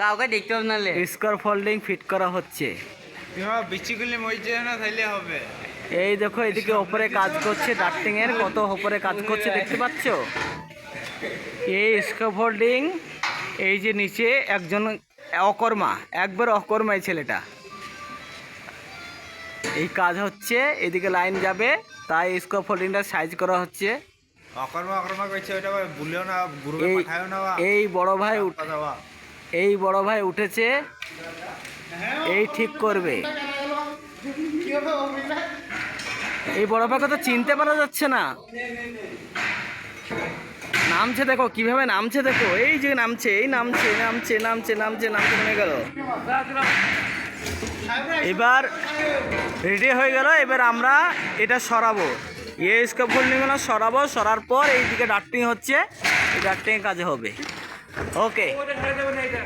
কাউকে দেখতে হবে না। স্কোয়ার ফোল্ডিং ফিট করা হচ্ছে। বিচিগুলি মইছে না তাইলে হবে। এই দেখো এদিকে ওপরে কাজ করছে, ডাক্টিং এর কত ওপরে কাজ করছে দেখতে পাচ্ছ। এই স্কোয়ার ফোল্ডিং, এই যে নিচে একজন অকর্মা, একবার অকর্মা এই ছেলেটা। এই কাজ হচ্ছে, এদিকে লাইন যাবে, তাই স্কোয়ার ফোল্ডিংটা সাইজ করা হচ্ছে। অকর্মা কইছে ওটা ভুলেও না, গ্রুপে পাঠায়ও না। এই বড় ভাই উঠেছে, এই ঠিক করবে। এই বড় ভাইকে তো চিনতে পারা যাচ্ছে না। নামছে দেখো, কিভাবে নামছে দেখো, এই যে নামছে, এই নামছে নামছে নামছে নামছে নামছে নেমে গেল। এবার রেডি হয়ে গেল। এবার আমরা এটা সরাবো, স্কোয়ার ফোল্ডিংগুলো সরাবো। সরার পর এইদিকে ডাক্টিং হচ্ছে, এই ডাক্টিংয়ের কাজে হবে। ওকে।